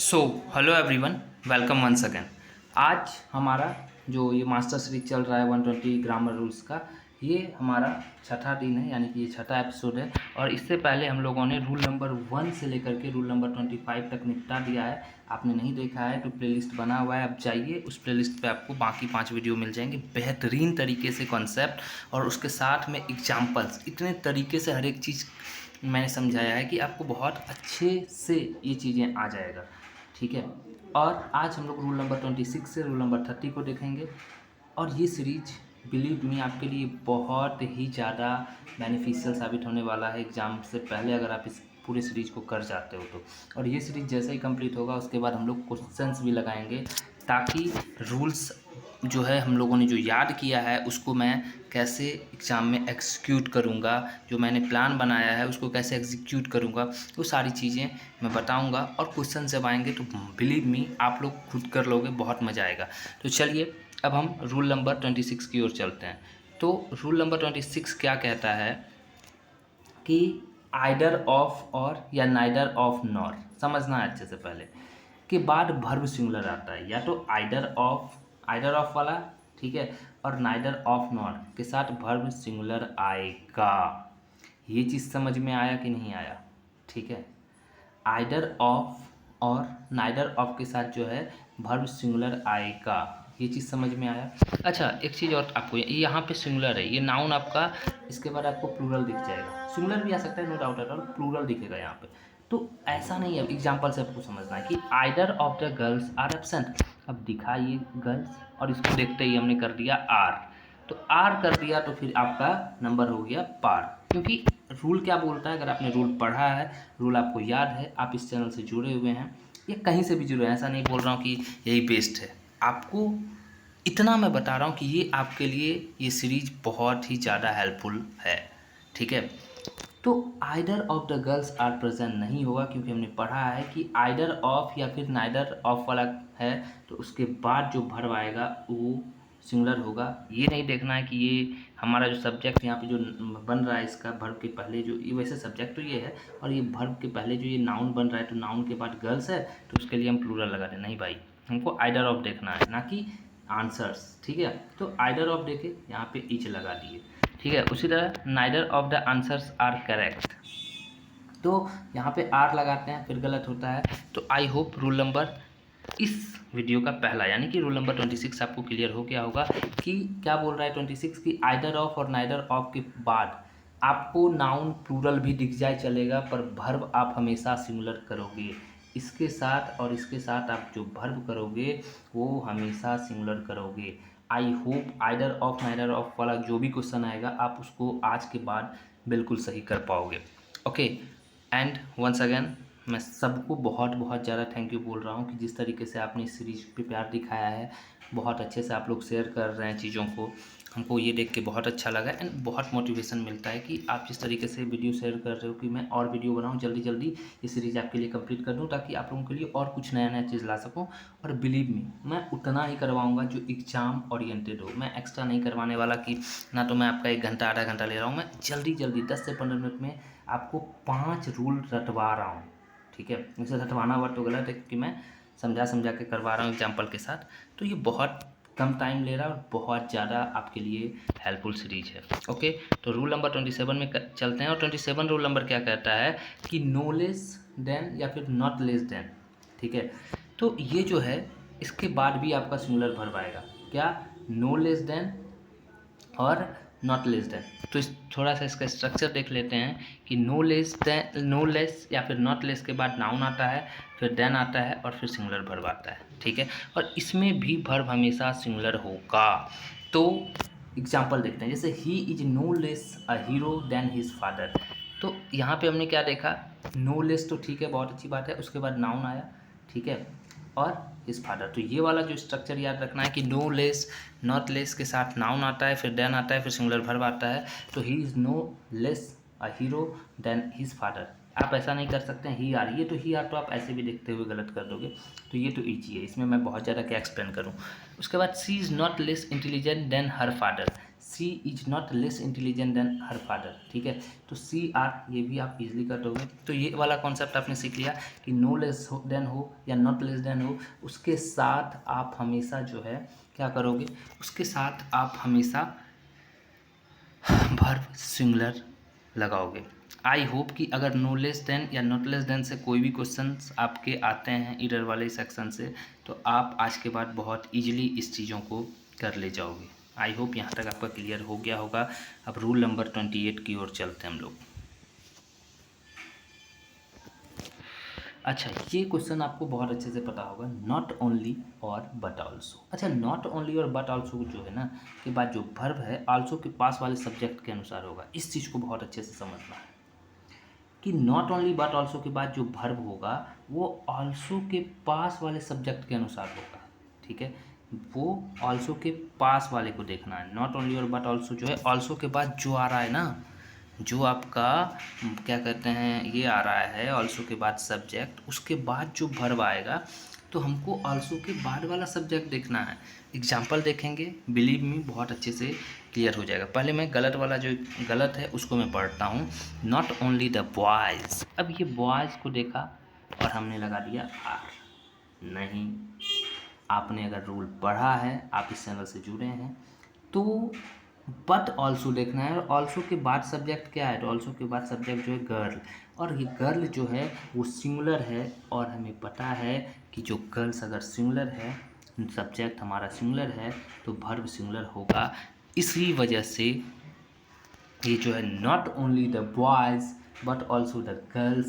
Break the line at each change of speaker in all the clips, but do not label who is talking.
सो hello everyone, welcome once again. आज हमारा जो ये मास्टर सीरीज चल रहा है 120 ग्रामर रूल्स का, ये हमारा छठा दिन है, यानी कि ये छठा एपिसोड है। और इससे पहले हम लोगों ने रूल नंबर 1 से लेकर के रूल नंबर 25 तक निपटा दिया है। आपने नहीं देखा है तो प्लेलिस्ट बना हुआ है, आप जाइए उस प्लेलिस्ट पे, आपको बाकी 5 वीडियो मिल जाएंगे बेहतरीन तरीके से कॉन्सेप्ट और उसके साथ में एग्जाम्पल्स। इतने तरीके से हर एक चीज़ मैंने समझाया है कि आपको बहुत अच्छे से ये चीज़ें आ जाएगा, ठीक है। और आज हम लोग रूल नंबर 26 से रूल नंबर 30 को देखेंगे। और ये सीरीज बिलीव मी आपके लिए बहुत ही ज़्यादा बेनिफिशियल साबित होने वाला है एग्ज़ाम से पहले, अगर आप इस पूरे सीरीज को कर जाते हो तो। और ये सीरीज जैसे ही कंप्लीट होगा उसके बाद हम लोग क्वेश्चंस भी लगाएंगे, ताकि रूल्स जो है हम लोगों ने जो याद किया है उसको मैं कैसे एग्ज़ाम में एग्जीक्यूट करूँगा, जो मैंने प्लान बनाया है उसको कैसे एग्जीक्यूट करूँगा, वो सारी चीज़ें मैं बताऊँगा। और क्वेश्चन जब आएंगे तो बिलीव मी आप लोग खुद कर लोगे, बहुत मज़ा आएगा। तो चलिए अब हम रूल नंबर 26 की ओर चलते हैं। तो रूल नंबर 26 क्या कहता है कि आइदर ऑफ और या नाइदर ऑफ नॉर, समझना है अच्छे से। पहले के बाद वर्ब सिंगुलर आता है, या तो आइदर ऑफ वाला, ठीक है, और नाइदर ऑफ नॉर के साथ वर्ब सिंगुलर आएगा। ये चीज़ समझ में आया कि नहीं आया? ठीक है, आइदर ऑफ और नाइदर ऑफ के साथ जो है वर्ब सिंगुलर आएगा, ये चीज़ समझ में आया। अच्छा, एक चीज़ और आपको, यहाँ पे सिंगुलर है, ये नाउन आपका, इसके बाद आपको प्लूरल दिख जाएगा। सिंगुलर भी आ सकता है, no doubt at all, plural दिखेगा यहाँ पे। तो ऐसा नहीं है, एग्जाम्पल से आपको समझना है कि either of the girls are absent. अब दिखा ये गर्ल्स और इसको देखते ही हमने कर दिया आर, तो आर कर दिया तो फिर आपका नंबर हो गया पार। क्योंकि रूल क्या बोलता है, अगर आपने रूल पढ़ा है, रूल आपको याद है, आप इस चैनल से जुड़े हुए हैं या कहीं से भी जुड़े हैं, ऐसा नहीं बोल रहा हूँ कि यही बेस्ट है, आपको इतना मैं बता रहा हूँ कि ये आपके लिए ये सीरीज बहुत ही ज़्यादा हेल्पफुल है, ठीक है। तो either of the girls are present नहीं होगा, क्योंकि हमने पढ़ा है कि आइदर ऑफ या फिर नाइदर ऑफ वाला है तो उसके बाद जो वर्ब आएगा वो सिंगुलर होगा। ये नहीं देखना है कि ये हमारा जो सब्जेक्ट यहाँ पे जो बन रहा है, इसका वर्ब के पहले जो, ये वैसे सब्जेक्ट तो ये है और ये वर्ब के पहले जो ये नाउन बन रहा है, तो नाउन के बाद गर्ल्स है तो उसके लिए हम प्लूरल लगा दें। नहीं भाई, हमको आइदर ऑफ देखना है, ना कि आंसर्स, ठीक है। तो आइदर ऑफ देके यहाँ पे ईच लगा दिए, ठीक है। उसी तरह neither of the answers are correct, तो यहाँ पे आर लगाते हैं, फिर गलत होता है। तो आई होप रूल नंबर इस वीडियो का पहला, यानी कि रूल नंबर 26 आपको क्लियर हो गया होगा कि क्या बोल रहा है 26 की आइदर ऑफ और नाइदर ऑफ के बाद आपको नाउन प्लूरल भी दिख जाए चलेगा, पर वर्ब आप हमेशा सिंगुलर करोगे। इसके साथ और इसके साथ आप जो वर्ब करोगे वो हमेशा सिंगुलर करोगे। I hope either of neither of वाला जो भी क्वेश्चन आएगा आप उसको आज के बाद बिल्कुल सही कर पाओगे। ओके, एंड वंस अगेन मैं सबको बहुत बहुत ज़्यादा थैंक यू बोल रहा हूँ कि जिस तरीके से आपने इस सीरीज पे प्यार दिखाया है, बहुत अच्छे से आप लोग शेयर कर रहे हैं चीज़ों को, हमको ये देख के बहुत अच्छा लगा एंड बहुत मोटिवेशन मिलता है कि आप जिस तरीके से वीडियो शेयर कर रहे हो कि मैं और वीडियो बनाऊँ, जल्दी जल्दी ये सीरीज़ आपके लिए कंप्लीट कर दूँ, ताकि आप लोगों के लिए और कुछ नया नया चीज़ ला सकूँ। और बिलीव मी, मैं उतना ही करवाऊँगा जो एग्ज़ाम ओरिएंटेड हो, मैं एक्स्ट्रा नहीं करवाने वाला कि ना तो मैं आपका 1 घंटा आधा घंटा ले रहा हूँ। मैं जल्दी जल्दी 10 से 15 मिनट में आपको 5 रूल रटवा रहा हूँ, ठीक है। वैसे रटवाना वर्ड तो गलत है, क्योंकि मैं समझा के करवा रहा हूँ एग्जाम्पल के साथ। तो ये बहुत कम टाइम ले रहा है और बहुत ज़्यादा आपके लिए हेल्पफुल सीरीज है। ओके, तो रूल नंबर 27 में चलते हैं। और 27 रूल नंबर क्या कहता है कि नो लेस देन या फिर नॉट लेस देन, ठीक है। तो ये जो है इसके बाद भी आपका सिंगुलर वर्ब आएगा, क्या? नो लेस देन और नॉट लेस देन। तो इस थोड़ा सा इसका स्ट्रक्चर देख लेते हैं कि no less than, no less या फिर नॉट लेस के बाद नाउन आता है, फिर देन आता है और फिर सिंगुलर वर्ब आता है, ठीक है। और इसमें भी वर्ब हमेशा सिंगुलर होगा। तो एग्जाम्पल देखते हैं, जैसे he is no less a hero than his father. तो यहाँ पे हमने क्या देखा, नो लेस तो ठीक है, बहुत अच्छी बात है, उसके बाद नाउन आया, ठीक है, और हिज फादर। तो ये वाला जो स्ट्रक्चर याद रखना है कि नो लेस नॉट लेस के साथ नाउन आता है, फिर देन आता है, फिर सिंगुलर वर्ब आता है। तो he is no less a hero than his father. आप ऐसा नहीं कर सकते हैं ही आर, ये तो ही आर तो आप ऐसे भी देखते हुए गलत कर दोगे, तो ये तो ईजी है, इसमें मैं बहुत ज़्यादा क्या एक्सप्लेन करूँ। उसके बाद she is not less intelligent than her father. She is not less intelligent than her father, ठीक है। तो सी आर ये भी आप इजीली कर दोगे। तो ये वाला कॉन्सेप्ट आपने सीख लिया कि नो लेस देन हो या नॉट लेस देन हो, उसके साथ आप हमेशा जो है क्या करोगे, उसके साथ आप हमेशा वर्ब सिंगुलर लगाओगे। आई होप कि अगर नो लेस देन या नॉट लेस देन से कोई भी क्वेश्चंस आपके आते हैं इधर वाले सेक्शन से, तो आप आज के बाद बहुत इजीली इस चीज़ों को कर ले जाओगे। आई होप यहाँ तक आपका क्लियर हो गया होगा। अब रूल नंबर 28 की ओर चलते हैं हम लोग। अच्छा, ये क्वेश्चन आपको बहुत अच्छे से पता होगा, नॉट ओनली और बट ऑल्सो। अच्छा, नॉट ओनली और बट ऑल्सो जो है ना के बाद जो वर्ब है ऑल्सो के पास वाले सब्जेक्ट के अनुसार होगा। इस चीज़ को बहुत अच्छे से समझना है कि नॉट ओनली बट ऑल्सो के बाद जो वर्ब होगा वो ऑल्सो के पास वाले सब्जेक्ट के अनुसार होगा, ठीक है। वो ऑल्सो के पास वाले को देखना है। नॉट ओनली और बट ऑल्सो जो है ऑल्सो के बाद जो आ रहा है ना, जो आपका क्या कहते हैं ये आ रहा है ऑल्सो के बाद सब्जेक्ट, उसके बाद जो वर्ब आएगा तो हमको ऑल्सो के बाद वाला सब्जेक्ट देखना है। एग्जाम्पल देखेंगे, बिलीव मी बहुत अच्छे से क्लियर हो जाएगा। पहले मैं गलत वाला जो गलत है उसको मैं पढ़ता हूँ। नॉट ओनली द बॉयज़, अब ये बॉयज़ को देखा और हमने लगा दिया आर। नहीं, आपने अगर रूल पढ़ा है, आप इस चैनल से जुड़े हैं, तो बट ऑल्सो देखना है। और ऑल्सो के बाद सब्जेक्ट क्या है, तो ऑल्सो के बाद सब्जेक्ट जो है गर्ल, और ये गर्ल जो है वो सिंगुलर है। और हमें पता है कि जो गर्ल्स अगर सिंगुलर है, सब्जेक्ट हमारा सिंगुलर है, तो वर्ब सिंगुलर होगा। इसी वजह से ये जो है not only the boys but also the girl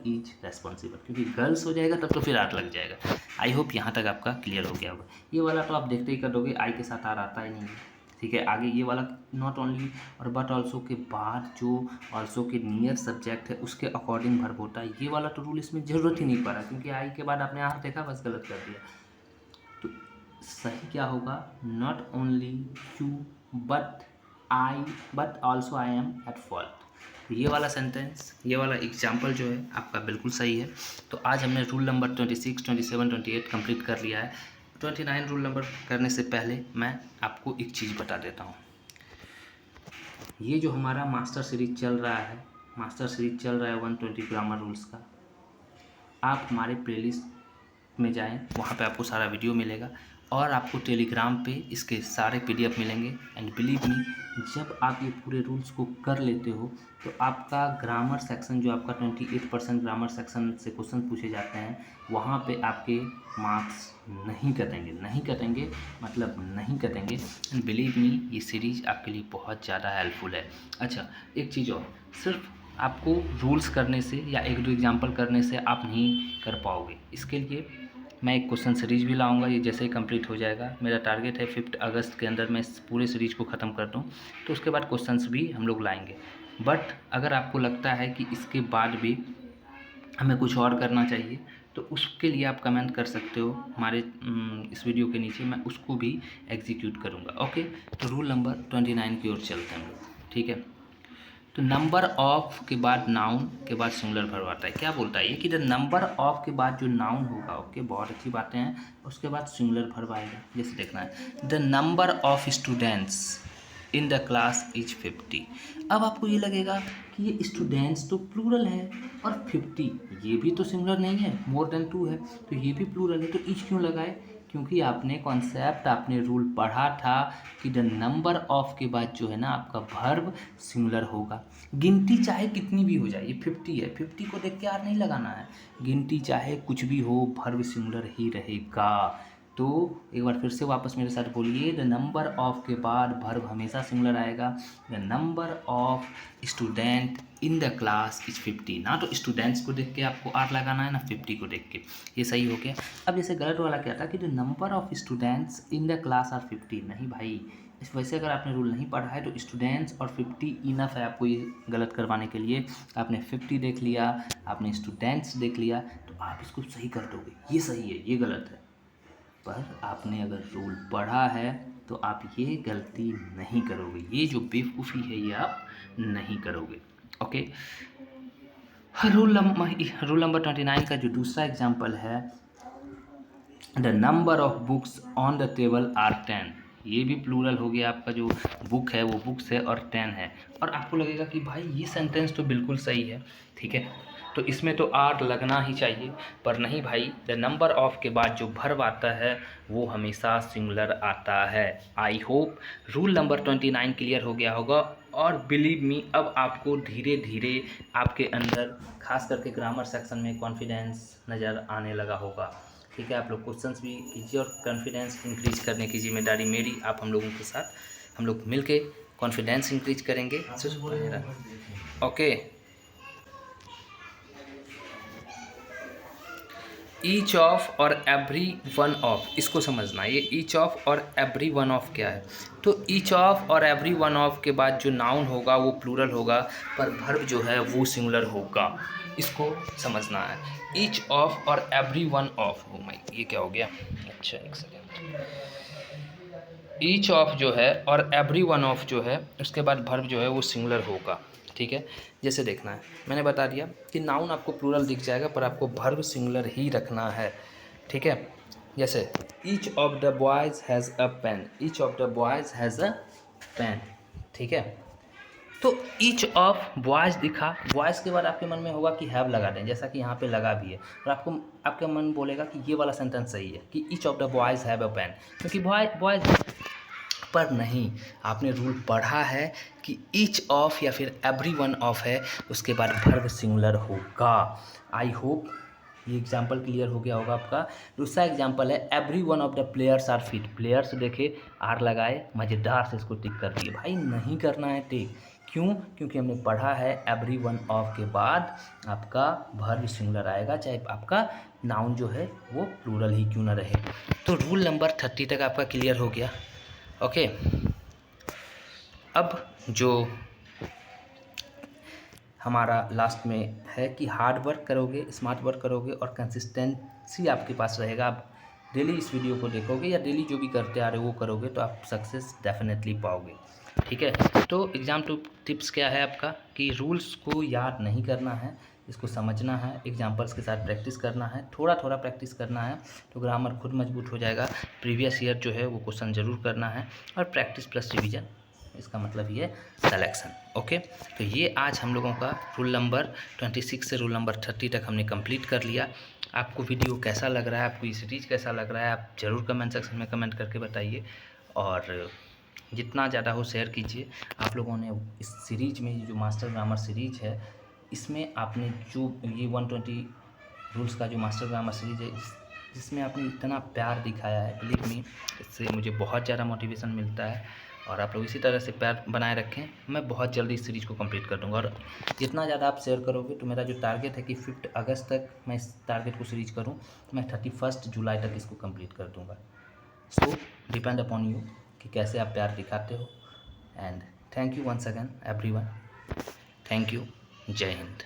is responsible, क्योंकि गर्ल्स हो जाएगा तब तो फिर आर लग जाएगा। आई होप यहाँ तक आपका क्लियर हो गया होगा। ये वाला तो आप देखते ही कर दोगे, आई के साथ आर आता ही नहीं है, ठीक है। आगे ये वाला नॉट ओनली और बट ऑल्सो के बाद जो ऑल्सो के नियर सब्जेक्ट है उसके अकॉर्डिंग वर्ब होता है। ये वाला तो रूल इसमें ज़रूरत ही नहीं पड़ा, क्योंकि आई के बाद आपने आर देखा, बस गलत कर दिया। तो सही क्या होगा, not only you but also I am at fault. ये वाला सेंटेंस, ये वाला एग्जाम्पल जो है आपका बिल्कुल सही है। तो आज हमने रूल नंबर 26, 27, 28 कंप्लीट कर लिया है। 29 रूल नंबर करने से पहले मैं आपको एक चीज़ बता देता हूँ। ये जो हमारा मास्टर सीरीज चल रहा है 120 ग्रामर रूल्स का, आप हमारे प्लेलिस्ट में जाएं, वहाँ पे आपको सारा वीडियो मिलेगा और आपको टेलीग्राम पे इसके सारे PDF मिलेंगे। एंड बिलीव मी, जब आप ये पूरे रूल्स को कर लेते हो तो आपका ग्रामर सेक्शन जो आपका 28% ग्रामर सेक्शन से क्वेश्चन पूछे जाते हैं, वहाँ पे आपके मार्क्स नहीं कटेंगे मतलब नहीं कटेंगे। एंड बिलीव मी, ये सीरीज आपके लिए बहुत ज़्यादा हेल्पफुल है। अच्छा, एक चीज़ और, सिर्फ आपको रूल्स करने से या एक दो एग्जाम्पल करने से आप नहीं कर पाओगे। इसके लिए मैं एक क्वेश्चन सीरीज भी लाऊंगा। ये जैसे ही कंप्लीट हो जाएगा, मेरा टारगेट है 5 अगस्त के अंदर मैं इस पूरे सीरीज को ख़त्म कर दूं, तो उसके बाद क्वेश्चंस भी हम लोग लाएंगे। बट अगर आपको लगता है कि इसके बाद भी हमें कुछ और करना चाहिए, तो उसके लिए आप कमेंट कर सकते हो हमारे इस वीडियो के नीचे, मैं उसको भी एग्जीक्यूट करूँगा। ओके, तो रूल नंबर 29 की ओर चलते हैं हम लोग, ठीक है। तो नंबर ऑफ के बाद नाउन के बाद सिंगुलर वर्ब आता है। क्या बोलता है ये कि द नंबर ऑफ के बाद जो नाउन होगा, ओके, बहुत अच्छी बातें हैं, उसके बाद सिंगुलर वर्ब आएगा। जैसे देखना है, the number of students in the class is 50। अब आपको ये लगेगा कि ये स्टूडेंट्स तो प्लूरल है और 50 ये भी तो सिंगुलर नहीं है, मोर देन 2 है, तो ये भी प्लूरल है, तो इज क्यों लगाए? क्योंकि आपने कॉन्सेप्ट, आपने रूल पढ़ा था कि द नंबर ऑफ के बाद जो है ना आपका वर्ब सिंगुलर होगा। गिनती चाहे कितनी भी हो जाए, ये 50 है, 50 को देख के आर नहीं लगाना है। गिनती चाहे कुछ भी हो, वर्ब सिंगुलर ही रहेगा। तो एक बार फिर से वापस मेरे साथ बोलिए, द नंबर ऑफ के बाद वर्ब हमेशा सिंगुलर आएगा। The number of student in the class is 50। ना तो स्टूडेंट्स को देख के आपको आर लगाना है, ना 50 को देख के। ये सही हो गया। अब जैसे गलत वाला क्या था कि the number of students in the class are 50। नहीं भाई, इस वैसे अगर आपने रूल नहीं पढ़ा है तो स्टूडेंट्स और 50 इनफ है आपको ये गलत करवाने के लिए। आपने 50 देख लिया, आपने स्टूडेंट्स देख लिया, तो आप इसको सही कर दोगे। ये सही है, ये गलत है। पर आपने अगर रूल पढ़ा है तो आप ये गलती नहीं करोगे, ये जो बेवकूफ़ी है ये आप नहीं करोगे। ओके, रूल नंबर 29 का जो दूसरा एग्जाम्पल है, the number of books on the table are 10। ये भी प्लूरल हो गया, आपका जो बुक है वो बुक्स है और 10 है। और आपको लगेगा कि भाई ये सेंटेंस तो बिल्कुल सही है, ठीक है, तो इसमें तो आर लगना ही चाहिए, पर नहीं भाई, द नंबर ऑफ के बाद जो वर्ब आता है वो हमेशा सिंगुलर आता है। I hope rule number 29 clear हो गया होगा। और बिलीव मी, अब आपको धीरे धीरे आपके अंदर खास करके ग्रामर सेक्शन में कॉन्फिडेंस नज़र आने लगा होगा, ठीक है। आप लोग क्वेश्चंस भी कीजिए और कॉन्फिडेंस इंक्रीज करने की जिम्मेदारी मेरी, आप हम लोगों के साथ हम लोग मिलके कॉन्फिडेंस इंक्रीज करेंगे। ओके, ईच ऑफ और एवरी वन ऑफ, इसको समझना, ये ईच ऑफ और एवरी वन ऑफ क्या है। तो ईच ऑफ और एवरी वन ऑफ के बाद जो नाउन होगा वो प्लूरल होगा, पर वर्ब जो है वो सिंगुलर होगा, इसको समझना है। ईच ऑफ और every one of, oh my, ये क्या हो गया, अच्छा एक सेकेंड। ईच ऑफ जो है और एवरी वन ऑफ जो है, उसके बाद वर्ब जो है वो सिंगुलर होगा, ठीक है। जैसे देखना है, मैंने बता दिया कि नाउन आपको प्लूरल दिख जाएगा, पर आपको वर्ब सिंगुलर ही रखना है, ठीक है। जैसे each of the boys has a pen, each of the boys has a pen, ठीक है। तो ईच ऑफ बॉयज़ दिखा, बॉयज़ के बाद आपके मन में होगा कि हैव लगा दें, जैसा कि यहाँ पे लगा भी है, और आपको आपका मन बोलेगा कि ये वाला सेंटेंस सही है कि each of the boys have a pen, क्योंकि बॉयज़। पर नहीं, आपने रूल पढ़ा है कि ईच ऑफ या फिर एवरी वन ऑफ है, उसके बाद वर्ब सिंगुलर होगा। आई होप ये एग्जाम्पल क्लियर हो गया होगा आपका। दूसरा एग्जाम्पल है every one of the players are fit, players देखे आर लगाए, मज़ेदार से इसको टिक कर दिए। भाई नहीं करना है टिक, क्यों? क्योंकि हमने पढ़ा है एवरी वन ऑफ के बाद आपका वर्ब सिंगुलर आएगा, चाहे आपका नाउन जो है वो प्लूरल ही क्यों ना रहे। तो रूल नंबर 30 तक आपका क्लियर हो गया। ओके, अब जो हमारा लास्ट में है कि हार्ड वर्क करोगे, स्मार्ट वर्क करोगे और कंसिस्टेंसी आपके पास रहेगा, आप डेली इस वीडियो को देखोगे या डेली जो भी करते आ रहे हो वो करोगे, तो आप सक्सेस डेफिनेटली पाओगे, ठीक है। तो एग्ज़ाम टिप्स क्या है आपका कि रूल्स को याद नहीं करना है, इसको समझना है, एग्जाम्पल्स के साथ प्रैक्टिस करना है, थोड़ा थोड़ा प्रैक्टिस करना है, तो ग्रामर खुद मजबूत हो जाएगा। प्रीवियस ईयर जो है वो क्वेश्चन ज़रूर करना है, और प्रैक्टिस प्लस रिवीजन, इसका मतलब ये सिलेक्शन। ओके, तो ये आज हम लोगों का रूल नंबर 26 से रूल नंबर 30 तक हमने कंप्लीट कर लिया। आपको वीडियो कैसा लग रहा है, आपको ये सीरीज कैसा लग रहा है, आप ज़रूर कमेंट सेक्शन में कमेंट करके बताइए, और जितना ज़्यादा हो शेयर कीजिए। आप लोगों ने इस सीरीज में, जो मास्टर ग्रामर सीरीज है, इसमें आपने जो ये 120 रूल्स का जो मास्टर ग्रामर सीरीज है, जिसमें आपने इतना प्यार दिखाया है, बिलीव मी, इससे मुझे बहुत ज़्यादा मोटिवेशन मिलता है। और आप लोग इसी तरह से प्यार बनाए रखें, मैं बहुत जल्दी इस सीरीज़ को कंप्लीट कर दूंगा। और जितना ज़्यादा आप शेयर करोगे, तो मेरा जो टारगेट है कि 5 अगस्त तक मैं इस टारगेट को सीरीज करूं, मैं 31 जुलाई तक इसको कंप्लीट कर दूंगा। सो डिपेंड अपॉन यू कि कैसे आप प्यार दिखाते हो। And thank you once again everyone, thank you, जय हिंद।